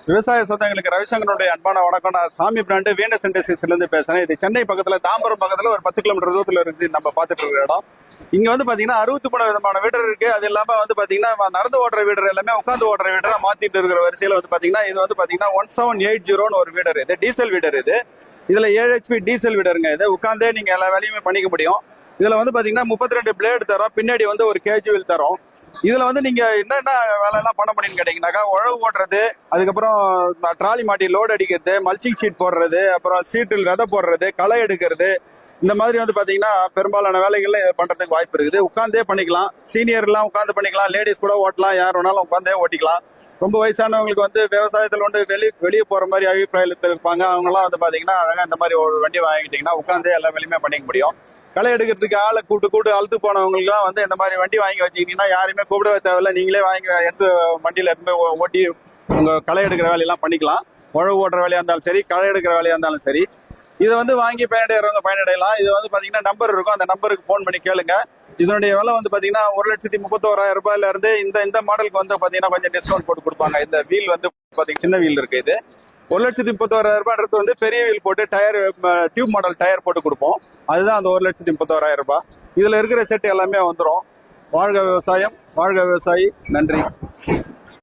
விவசாய சொந்தங்களுக்கு ரவிசங்கருடைய அன்பான வணக்கம். நான் சாமி பிராண்டு வீனஸ் இண்டஸ்ட்ரீஸ்ல இருந்து பேசுறேன். இது சென்னை பக்கத்துல தாம்பரம் பக்கத்துல ஒரு 10 கிலோமீட்டர் தூரத்துல இருக்கு நம்ம பார்த்துட்டு இருக்கிற இடம். இங்க வந்து பாத்தீங்கன்னா 63 விதமான வீடர் இருக்கு. அது இல்லாம வந்து பாத்தீங்கன்னா நடந்து ஓடுற வீடர் எல்லாமே உட்காந்து ஓடுற வீடரா மாத்திட்டு இருக்கிற வரிசையில வந்து பாத்தீங்கன்னா இது வந்து பாத்தீங்கன்னா 1780 ஒரு வீடர். இது டீசல் வீடர். இதுல 7 HP டீசல் வீடருங்க. இது உட்காந்தே நீங்க எல்லா வேலையுமே பண்ணிக்க முடியும். இதுல வந்து பாத்தீங்கன்னா 32 பிளேடு தரோம். பின்னாடி வந்து ஒரு கேஜ் வீல் தரோம். இதுல வந்து நீங்க என்னென்ன வேலை எல்லாம் பண்ண முடியும்னு கேட்டீங்கன்னாக்கா, உழவு ஓட்டுறது, அதுக்கப்புறம் ட்ராலி மாட்டி லோடு அடிக்கிறது, மல்ச்சிங் ஷீட் போடுறது, அப்புறம் சீட்டில் விதை போடுறது, களை எடுக்கிறது, இந்த மாதிரி வந்து பாத்தீங்கன்னா பெரும்பாலான வேலைகள்ல பண்றதுக்கு வாய்ப்பு இருக்குது. உட்காந்தே பண்ணிக்கலாம். சீனியர் எல்லாம் உட்காந்து பண்ணிக்கலாம். லேடிஸ் கூட ஓட்டலாம். யார் வேணாலும் உட்காந்தே ஓட்டிக்கலாம். ரொம்ப வயசானவங்களுக்கு வந்து விவசாயத்துல வந்து வெளியே போற மாதிரி அபிப்பிராயத்தில் இருப்பாங்க. அவங்க எல்லாம் வந்து பாத்தீங்கன்னா அழகா இந்த மாதிரி ஒரு வண்டி வாங்கிட்டீங்கன்னா உட்காந்தே எல்லா வேலையுமே பண்ணிக்க முடியும். களை எடுக்கிறதுக்கு ஆளை கூட்டு அழுத்து போனவங்களுக்குலாம் வந்து இந்த மாதிரி வண்டி வாங்கி வச்சுக்கிட்டீங்கன்னா யாருமே கூப்பிடவே தேவையில்லை. நீங்களே வாங்கி எடுத்து வண்டியில இருந்து ஓட்டி உங்க களை எடுக்கிற வேலையெல்லாம் பண்ணிக்கலாம். உழவு ஓட்டுற வேலையா இருந்தாலும் சரி, களை எடுக்கிற வேலையா இருந்தாலும் சரி, இதை வந்து வாங்கி பயனடைகிறவங்க பயனடையலாம். இது வந்து பாத்தீங்கன்னா நம்பர் இருக்கும். அந்த நம்பருக்கு போன் பண்ணி கேளுங்க. இதனுடைய விலை வந்து பாத்தீங்கன்னா 1,31,000 ரூபாயில இருந்து இந்த மாடலுக்கு வந்து பாத்தீங்கன்னா கொஞ்சம் டிஸ்கவுண்ட் போட்டு கொடுப்பாங்க. இந்த வீல் வந்து பாத்தீங்கன்னா சின்ன வீல் இருக்கு. இது 1,31,000 ரூபாய் வந்து பெரிய வீல் போட்டு டயர் டியூப் மாடல் டயர் போட்டு கொடுப்போம். அதுதான் அந்த 1,31,000 ரூபாய். இதுல இருக்கிற செட் எல்லாமே வந்துடும். வாழ்க விவசாயம், வாழ்க விவசாயி. நன்றி.